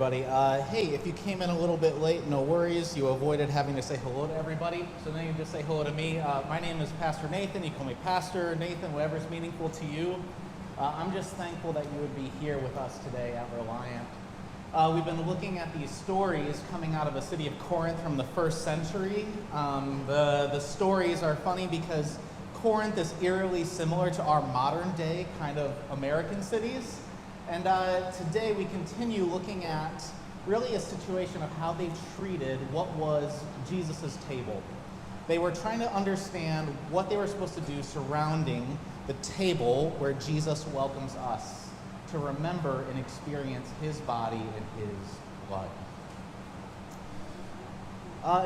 everybody. Hey, if you came in a little bit late, no worries. You avoided having to say hello to everybody, so then you just say hello to me. My name is Pastor Nathan. You call me Pastor Nathan, whatever's meaningful to you. I'm just thankful that you would be here with us today at Reliant. We've been looking at these stories coming out of the city of Corinth from the first century. The stories are funny because Corinth is eerily similar to our modern day kind of American cities. And today we continue looking at really a situation of how they treated what was Jesus' table. They were trying to understand what they were supposed to do surrounding the table where Jesus welcomes us to remember and experience his body and his blood.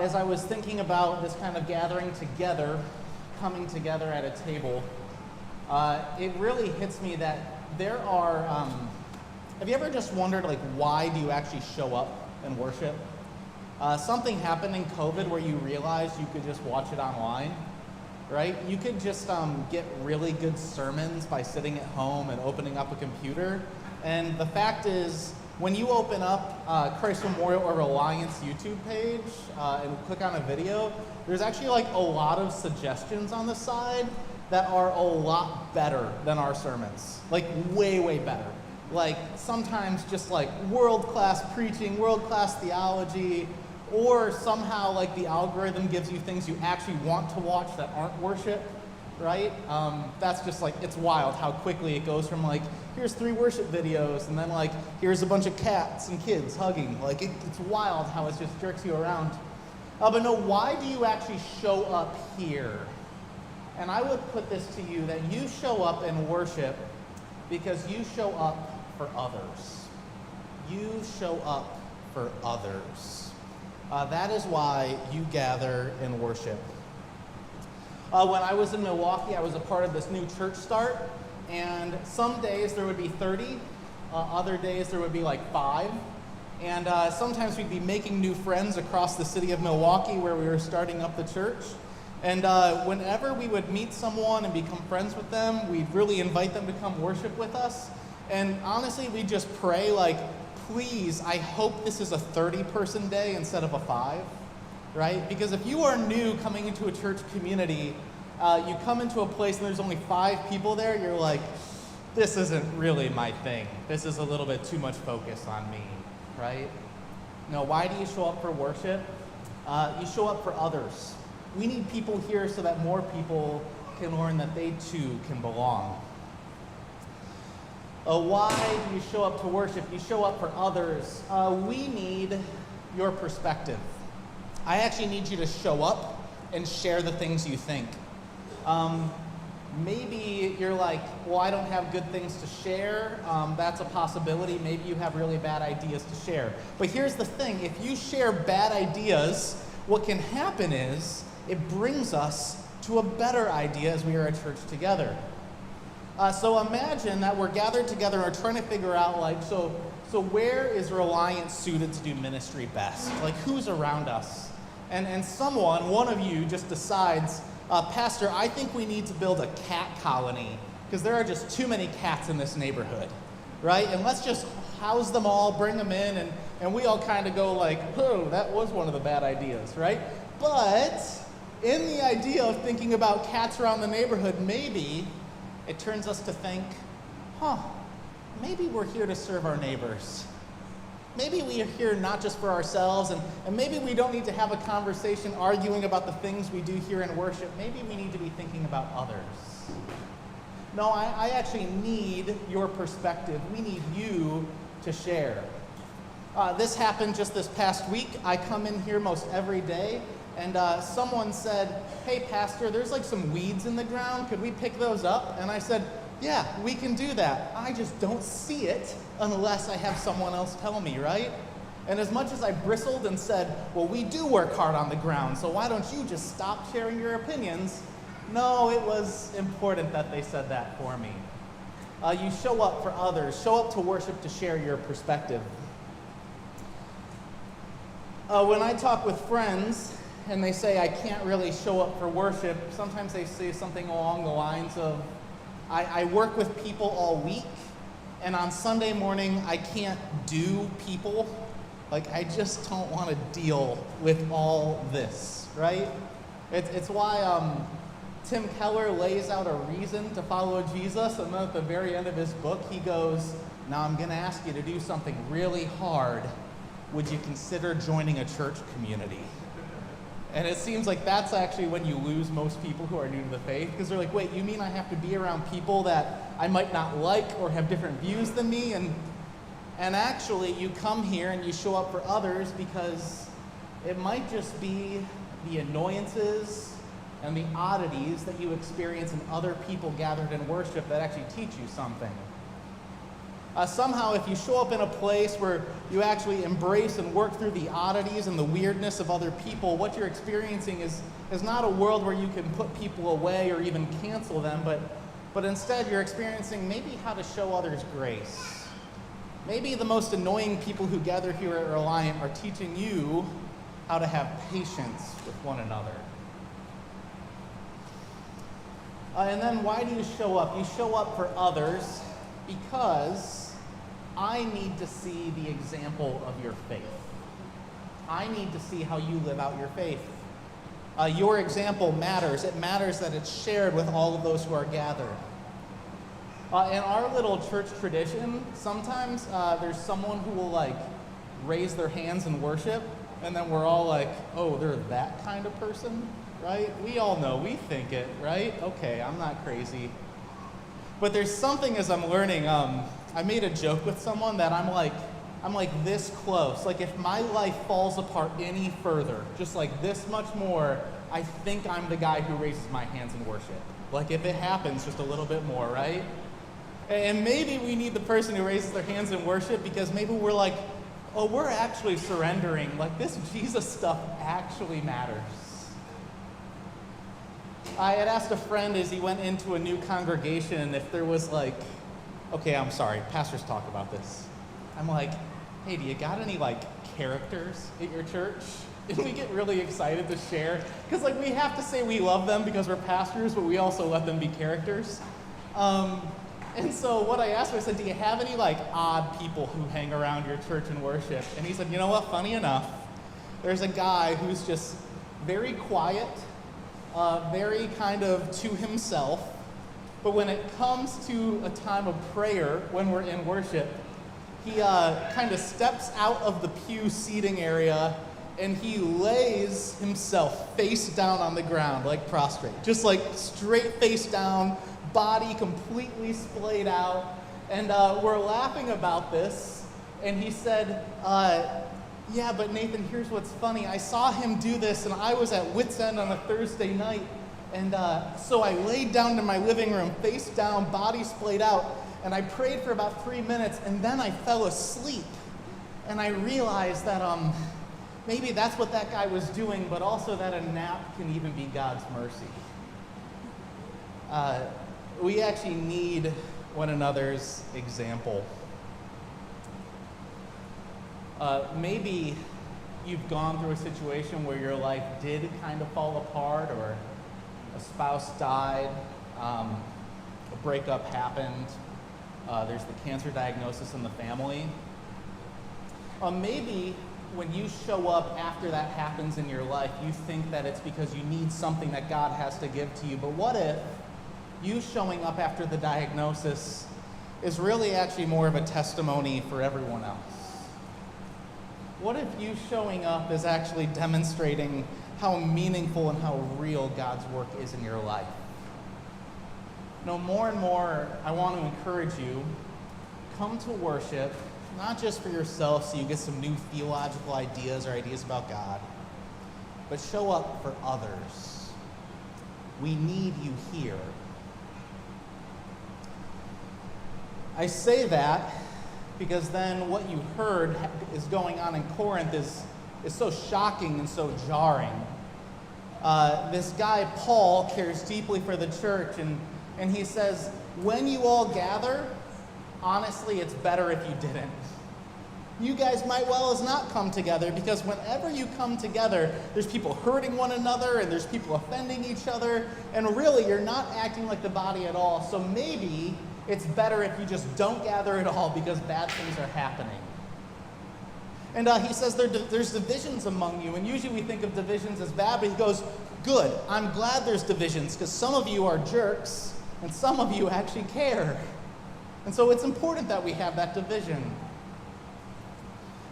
As I was thinking about this kind of gathering together, coming together at a table, it really hits me that there are, have you ever just wondered, like, why do you actually show up and worship? Something happened in COVID where you realized you could just watch it online, right? You could just get really good sermons by sitting at home and opening up a computer. And the fact is, when you open up Christ Memorial or Reliant's YouTube page and click on a video, there's actually like a lot of suggestions on the side that are a lot better than our sermons. Like way, way better. Like sometimes just like world-class preaching, world-class theology, or somehow like the algorithm gives you things you actually want to watch that aren't worship, right? That's just like, it's wild how quickly it goes from like, here's 3 worship videos, and then like, here's a bunch of cats and kids hugging. Like it's wild how it just jerks you around. But no, why do you actually show up here? And I would put this to you that you show up and worship because you show up for others. You show up for others. That is why you gather and worship. When I was in Milwaukee, I was a part of this new church start, and some days there would be 30, other days there would be like 5. And sometimes we'd be making new friends across the city of Milwaukee where we were starting up the church. And whenever we would meet someone and become friends with them, we'd really invite them to come worship with us. And honestly, we'd just pray like, please, I hope this is a 30-person day instead of a 5, right? Because if you are new coming into a church community, you come into a place and there's only 5 people there, you're like, this isn't really my thing. This is a little bit too much focus on me, right? No, why do you show up for worship? You show up for others. We need people here so that more people can learn that they too can belong. Why do you show up to worship? You show up for others. We need your perspective. I actually need you to show up and share the things you think. Maybe you're like, well, I don't have good things to share. That's a possibility. Maybe you have really bad ideas to share. But here's the thing. If you share bad ideas, what can happen is it brings us to a better idea as we are a church together. So imagine that we're gathered together and we're trying to figure out, like, so where is Reliant suited to do ministry best? Like, who's around us? And someone, one of you, just decides, Pastor, I think we need to build a cat colony because there are just too many cats in this neighborhood, right? And let's just house them all, bring them in, and we all kind of go like, oh, that was one of the bad ideas, right? But in the idea of thinking about cats around the neighborhood, maybe it turns us to think, maybe we're here to serve our neighbors. Maybe we are here not just for ourselves, and maybe we don't need to have a conversation arguing about the things we do here in worship. Maybe we need to be thinking about others. No, I actually need your perspective. We need you to share. This happened just this past week. I come in here most every day, and someone said, hey, Pastor, there's like some weeds in the ground. Could we pick those up? And I said, yeah, we can do that. I just don't see it unless I have someone else tell me, right? And as much as I bristled and said, well, we do work hard on the ground, so why don't you just stop sharing your opinions? No, it was important that they said that for me. You show up for others. Show up to worship to share your perspective. When I talk with friends, and they say I can't really show up for worship, sometimes they say something along the lines of, I work with people all week, and on Sunday morning I can't do people. Like, I just don't want to deal with all this, right? It's why Tim Keller lays out a reason to follow Jesus, and then at the very end of his book, he goes, now I'm going to ask you to do something really hard. Would you consider joining a church community? And it seems like that's actually when you lose most people who are new to the faith, because they're like, wait, you mean I have to be around people that I might not like or have different views than me? And actually, you come here and you show up for others because it might just be the annoyances and the oddities that you experience in other people gathered in worship that actually teach you something. Somehow, if you show up in a place where you actually embrace and work through the oddities and the weirdness of other people, what you're experiencing is not a world where you can put people away or even cancel them, but instead you're experiencing maybe how to show others grace. Maybe the most annoying people who gather here at Reliant are teaching you how to have patience with one another. And then why do you show up? You show up for others because I need to see the example of your faith. I need to see how you live out your faith. Your example matters. It matters that it's shared with all of those who are gathered. In our little church tradition, sometimes there's someone who will raise their hands in worship, and then we're all like, oh, they're that kind of person, right? We all know, we think it, right? Okay, I'm not crazy. But there's something as I'm learning, I made a joke with someone that I'm like this close. Like if my life falls apart any further, just like this much more, I think I'm the guy who raises my hands in worship. Like if it happens just a little bit more, right? And maybe we need the person who raises their hands in worship because maybe we're like, oh, we're actually surrendering. Like this Jesus stuff actually matters. I had asked a friend as he went into a new congregation if there was okay, I'm sorry, pastors talk about this. I'm like, hey, do you got any characters at your church? And we get really excited to share because we have to say we love them because we're pastors, but we also let them be characters. And so what I asked him, I said, do you have any odd people who hang around your church and worship? And he said, you know what, funny enough, there's a guy who's just very quiet, very kind of to himself, but when it comes to a time of prayer, when we're in worship, he kind of steps out of the pew seating area and he lays himself face down on the ground, prostrate, just straight face down, body completely splayed out. And we're laughing about this, and he said, yeah, but Nathan, here's what's funny. I saw him do this, and I was at wit's end on a Thursday night, and so I laid down in my living room, face down, body splayed out, and I prayed for about 3 minutes, and then I fell asleep. And I realized that maybe that's what that guy was doing, but also that a nap can even be God's mercy. We actually need one another's example. Maybe you've gone through a situation where your life did kind of fall apart, or a spouse died, a breakup happened, there's the cancer diagnosis in the family. Maybe when you show up after that happens in your life, you think that it's because you need something that God has to give to you. But what if you showing up after the diagnosis is really actually more of a testimony for everyone else? What if you showing up is actually demonstrating how meaningful and how real God's work is in your life? More and more, I want to encourage you, come to worship, not just for yourself so you get some new theological ideas or ideas about God, but show up for others. We need you here. I say that because then what you heard is going on in Corinth is so shocking and so jarring. This guy, Paul, cares deeply for the church, and he says, when you all gather, honestly, it's better if you didn't. You guys might well as not come together, because whenever you come together, there's people hurting one another, and there's people offending each other, and really, you're not acting like the body at all. So maybe it's better if you just don't gather at all because bad things are happening. And he says there's divisions among you. And usually we think of divisions as bad, but he goes, good, I'm glad there's divisions, because some of you are jerks, and some of you actually care. And so it's important that we have that division.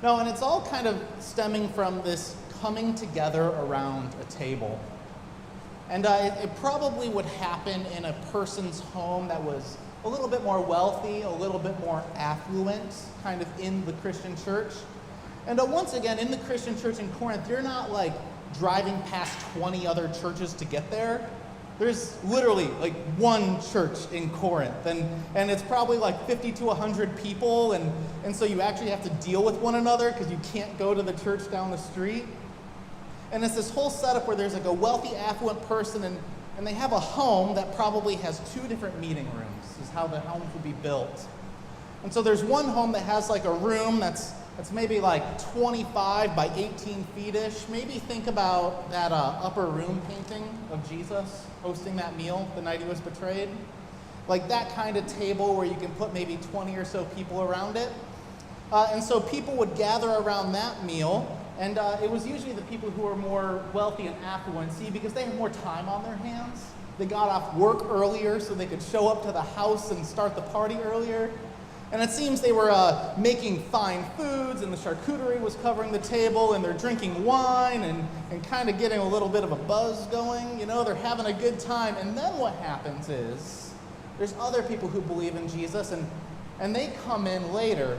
No, and it's all kind of stemming from this coming together around a table. And it probably would happen in a person's home that was a little bit more wealthy, a little bit more affluent, kind of in the Christian church. And once again, in the Christian church in Corinth, you're not like driving past 20 other churches to get there. There's literally like one church in Corinth, and it's probably like 50 to 100 people, and so you actually have to deal with one another because you can't go to the church down the street. And it's this whole setup where there's like a wealthy, affluent person, and they have a home that probably has 2 different meeting rooms, is how the homes would be built. And so there's one home that has like a room that's maybe like 25 by 18 feet-ish. Maybe think about that upper room painting of Jesus hosting that meal the night he was betrayed. Like that kind of table where you can put maybe 20 or so people around it. And so people would gather around that meal, and it was usually the people who were more wealthy and affluent, because they had more time on their hands. They got off work earlier so they could show up to the house and start the party earlier. And it seems they were making fine foods, and the charcuterie was covering the table, and they're drinking wine and kind of getting a little bit of a buzz going. You know, they're having a good time. And then what happens is there's other people who believe in Jesus, and they come in later.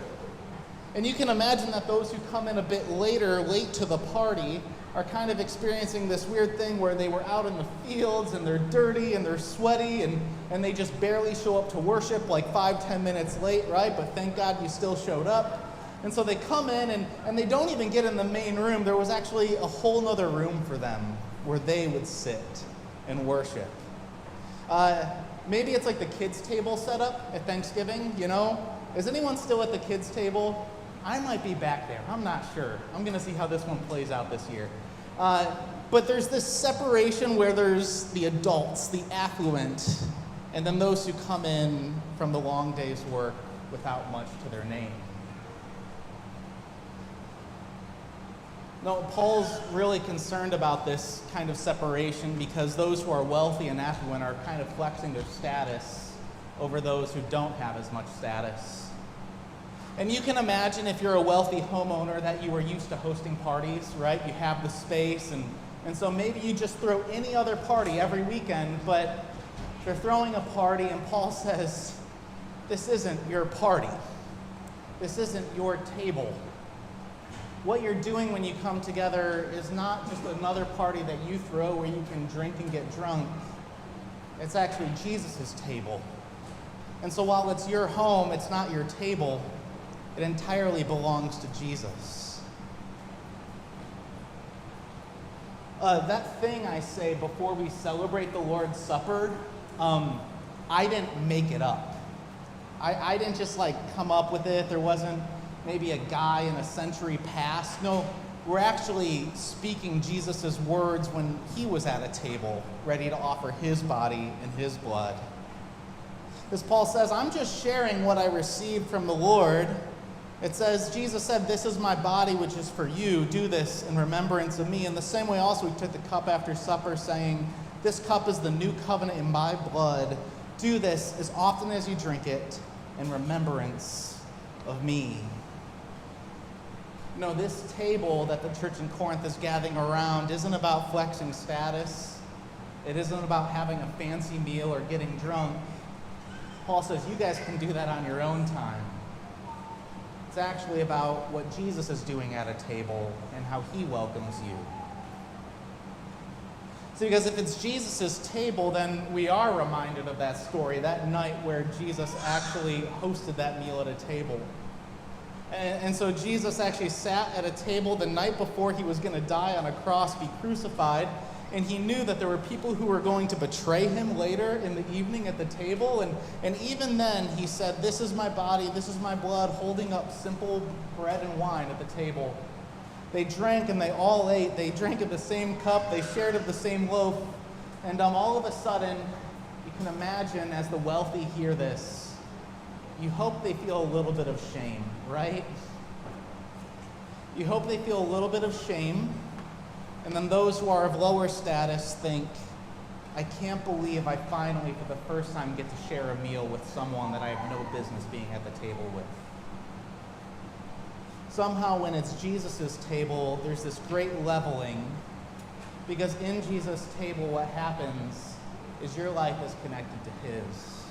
And you can imagine that those who come in a bit later, late to the party, are kind of experiencing this weird thing where they were out in the fields and they're dirty and they're sweaty and they just barely show up to worship, like 5-10 minutes late, right? But thank God you still showed up. And so they come in and they don't even get in the main room. There was actually a whole nother room for them where they would sit and worship. Maybe it's like the kids' table setup at Thanksgiving, you know? Is anyone still at the kids' table? I might be back there. I'm not sure. I'm going to see how this one plays out this year. But there's this separation where there's the adults, the affluent, and then those who come in from the long day's work without much to their name. No, Paul's really concerned about this kind of separation because those who are wealthy and affluent are kind of flexing their status over those who don't have as much status. And you can imagine if you're a wealthy homeowner that you are used to hosting parties, right? You have the space, and so maybe you just throw any other party every weekend, but they're throwing a party, and Paul says, this isn't your party. This isn't your table. What you're doing when you come together is not just another party that you throw where you can drink and get drunk. It's actually Jesus' table. And so while it's your home, it's not your table. It entirely belongs to Jesus. That thing I say before we celebrate the Lord's Supper, I didn't make it up. I didn't just come up with it. There wasn't maybe a guy in a century past. No, we're actually speaking Jesus' words when he was at a table, ready to offer his body and his blood. As Paul says, I'm just sharing what I received from the Lord. It says, Jesus said, this is my body, which is for you. Do this in remembrance of me. In the same way also, we took the cup after supper, saying, this cup is the new covenant in my blood. Do this as often as you drink it in remembrance of me. You know, this table that the church in Corinth is gathering around isn't about flexing status. It isn't about having a fancy meal or getting drunk. Paul says, you guys can do that on your own time. It's actually about what Jesus is doing at a table and how he welcomes you. So because if it's Jesus' table, then we are reminded of that story, that night where Jesus actually hosted that meal at a table. And so Jesus actually sat at a table the night before he was going to die on a cross, be crucified, and he knew that there were people who were going to betray him later in the evening at the table. And even then, he said, this is my body, this is my blood, holding up simple bread and wine at the table. They drank and they all ate. They drank of the same cup. They shared of the same loaf. And all of a sudden, you can imagine as the wealthy hear this, you hope they feel a little bit of shame, right? You hope they feel a little bit of shame. And then those who are of lower status think, I can't believe I finally, for the first time, get to share a meal with someone that I have no business being at the table with. Somehow when it's Jesus' table, there's this great leveling, because in Jesus' table what happens is your life is connected to his.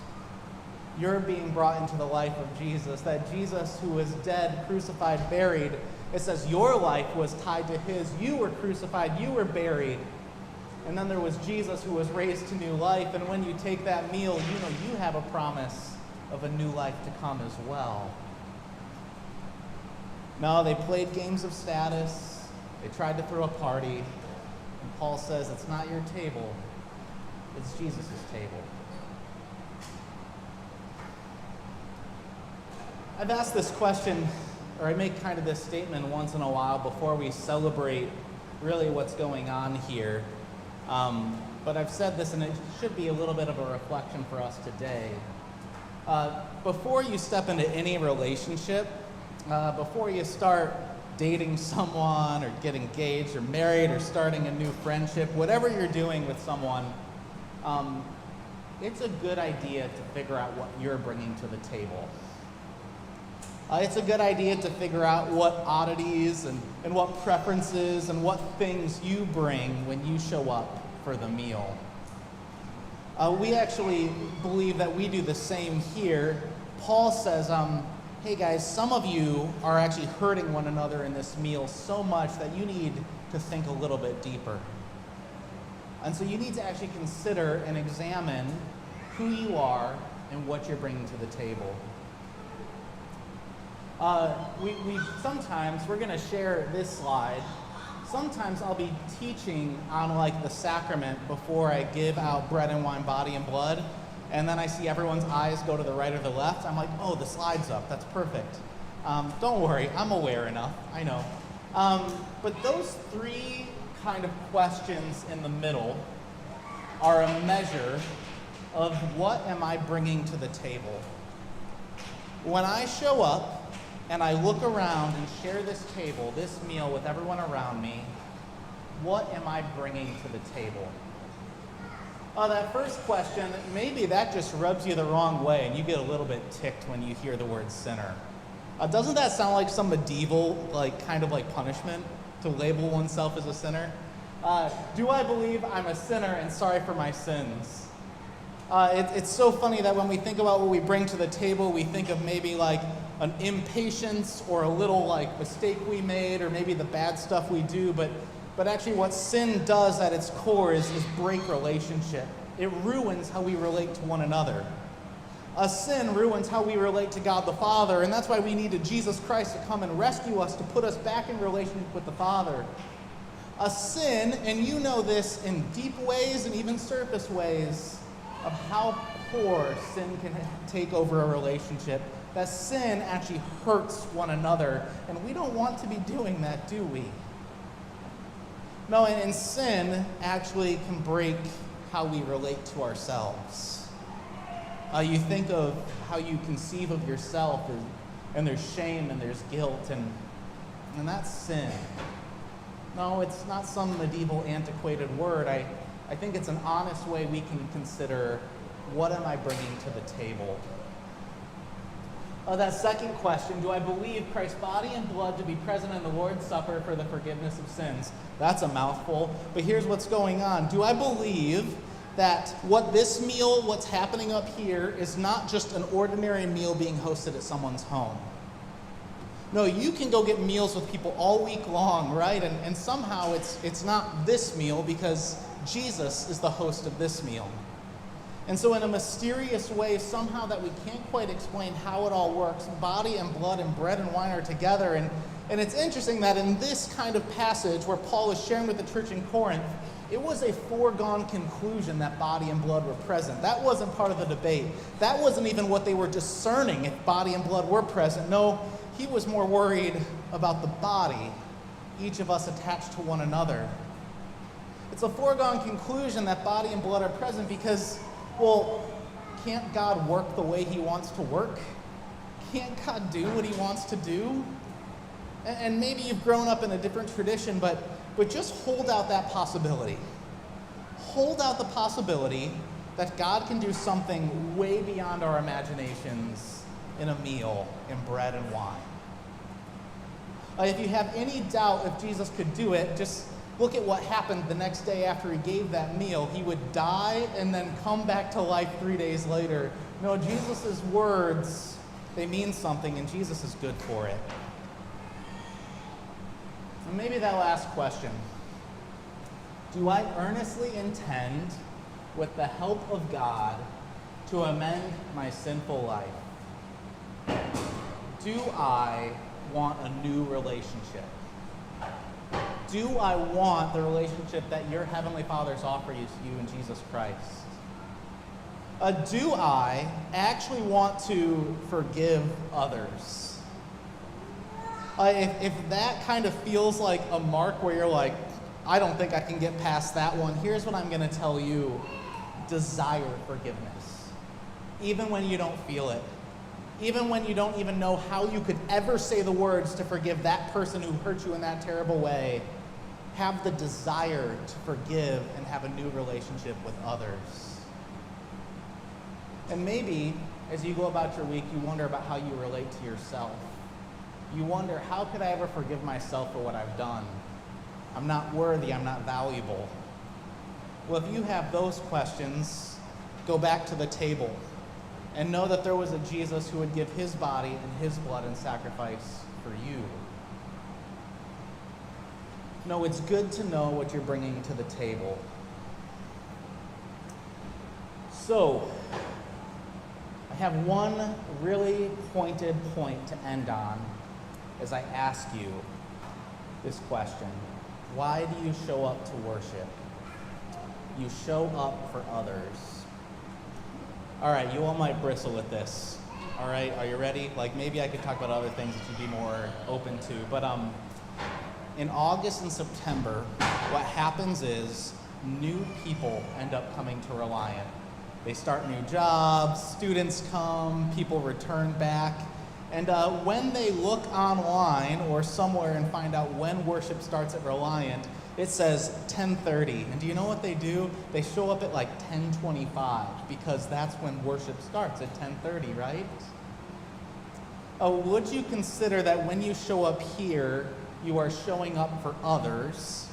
You're being brought into the life of Jesus, that Jesus who was dead, crucified, buried, it says your life was tied to his. You were crucified, you were buried. And then there was Jesus who was raised to new life. And when you take that meal, you know you have a promise of a new life to come as well. No, they played games of status. They tried to throw a party. And Paul says it's not your table, it's Jesus' table. I've asked this question, or I make kind of this statement once in a while before we celebrate really what's going on here. But I've said this, and it should be a little bit of a reflection for us today. Before you step into any relationship, before you start dating someone or get engaged or married or starting a new friendship, whatever you're doing with someone, it's a good idea to figure out what you're bringing to the table. It's a good idea to figure out what oddities and what preferences and what things you bring when you show up for the meal. We actually believe that we do the same here. Paul says, hey guys, some of you are actually hurting one another in this meal so much that you need to think a little bit deeper. And so you need to actually consider and examine who you are and what you're bringing to the table. Sometimes we're going to share this slide. Sometimes I'll be teaching on like the sacrament before I give out bread and wine, body and blood, and then I see everyone's eyes go to the right or the left. I'm like, oh, the slide's up. That's perfect. Don't worry, I'm aware enough. I know. But those three kind of questions in the middle are a measure of what am I bringing to the table. When I show up and I look around and share this table, this meal with everyone around me, what am I bringing to the table? That first question, maybe that just rubs you the wrong way and you get a little bit ticked when you hear the word sinner. Doesn't that sound like some medieval, kind of punishment to label oneself as a sinner? Do I believe I'm a sinner and sorry for my sins? It's so funny that when we think about what we bring to the table, we think of maybe an impatience or a little mistake we made or maybe the bad stuff we do, but actually what sin does at its core is break relationship. It ruins how we relate to one another. A sin ruins how we relate to God the Father, and that's why we needed Jesus Christ to come and rescue us, to put us back in relationship with the Father. A sin, and you know this in deep ways and even surface ways, of how poor sin can take over a relationship. That sin actually hurts one another, and we don't want to be doing that, do we? No, and sin actually can break how we relate to ourselves. You think of how you conceive of yourself, and there's shame and there's guilt, and that's sin. No, it's not some medieval antiquated word. I think it's an honest way we can consider, what am I bringing to the table? That second question, do I believe Christ's body and blood to be present in the Lord's Supper for the forgiveness of sins? That's a mouthful, but here's what's going on. Do I believe that what's happening up here is not just an ordinary meal being hosted at someone's home? No, you can go get meals with people all week long, right? And somehow it's not this meal because Jesus is the host of this meal. And so in a mysterious way, somehow that we can't quite explain how it all works, body and blood and bread and wine are together. And it's interesting that in this kind of passage where Paul is sharing with the church in Corinth, it was a foregone conclusion that body and blood were present. That wasn't part of the debate. That wasn't even what they were discerning, if body and blood were present. No, he was more worried about the body, each of us attached to one another. It's a foregone conclusion that body and blood are present because, well, can't God work the way he wants to work? Can't God do what he wants to do? And maybe you've grown up in a different tradition, but just hold out that possibility. Hold out the possibility that God can do something way beyond our imaginations in a meal, in bread and wine. If you have any doubt if Jesus could do it, just look at what happened the next day after he gave that meal. He would die and then come back to life 3 days later. No, Jesus' words, they mean something, and Jesus is good for it. And maybe that last question. Do I earnestly intend, with the help of God, to amend my sinful life? Do I want a new relationship? Do I want the relationship that your Heavenly Father's offered you in Jesus Christ? Do I actually want to forgive others? If that kind of feels like a mark where you're like, I don't think I can get past that one, here's what I'm going to tell you. Desire forgiveness. Even when you don't feel it. Even when you don't even know how you could ever say the words to forgive that person who hurt you in that terrible way, have the desire to forgive and have a new relationship with others. And maybe, as you go about your week, you wonder about how you relate to yourself. You wonder, how could I ever forgive myself for what I've done? I'm not worthy, I'm not valuable. Well, if you have those questions, go back to the table and know that there was a Jesus who would give his body and his blood in sacrifice for you. No, it's good to know what you're bringing to the table. So, I have one really pointed point to end on as I ask you this question. Why do you show up to worship? You show up for others. All right, you all might bristle at this. All right, are you ready? Like, maybe I could talk about other things that you'd be more open to. But in August and September, what happens is new people end up coming to Reliant. They start new jobs, students come, people return back. And when they look online or somewhere and find out when worship starts at Reliant, it says 10:30. And do you know what they do? They show up at like 10:25 because that's when worship starts, at 10:30, right? Would you consider that when you show up here, you are showing up for others?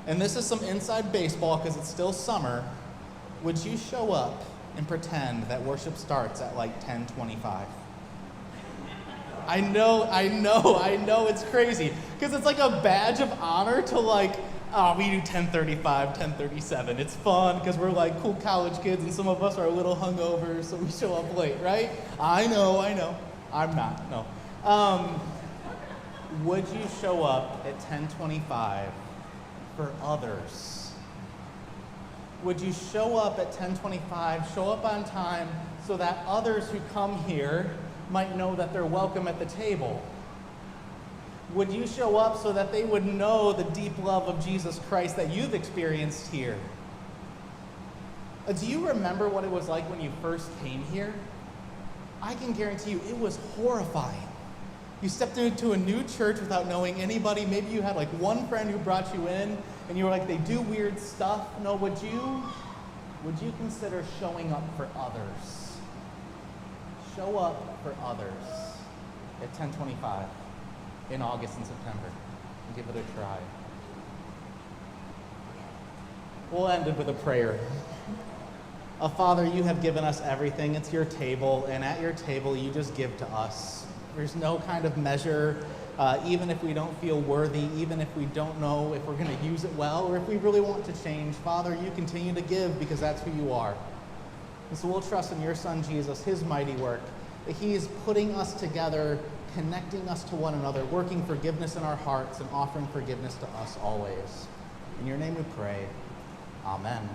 And this is some inside baseball because it's still summer. Would you show up and pretend that worship starts at like 10:25? I know, it's crazy. Because it's like a badge of honor to like, oh, we do 10:35, 10:37. It's fun because we're like cool college kids and some of us are a little hungover, so we show up late, right? I know. I'm not, no. Would you show up at 10:25 for others? Would you show up at 10:25, show up on time so that others who come here might know that they're welcome at the table? Would you show up so that they would know the deep love of Jesus Christ that you've experienced here? Do you remember what it was like when you first came here? I can guarantee you it was horrifying. You stepped into a new church without knowing anybody. Maybe you had like one friend who brought you in and you were like, they do weird stuff. No, would you consider showing up for others? Show up for others at 10:25 in August and September and give it a try. We'll end it with a prayer. Father, you have given us everything. It's your table, and at your table you just give to us. There's no kind of measure, even if we don't feel worthy, even if we don't know if we're going to use it well, or if we really want to change. Father, you continue to give because that's who you are. And so we'll trust in your Son, Jesus, his mighty work, that he is putting us together, connecting us to one another, working forgiveness in our hearts, and offering forgiveness to us always. In your name we pray. Amen.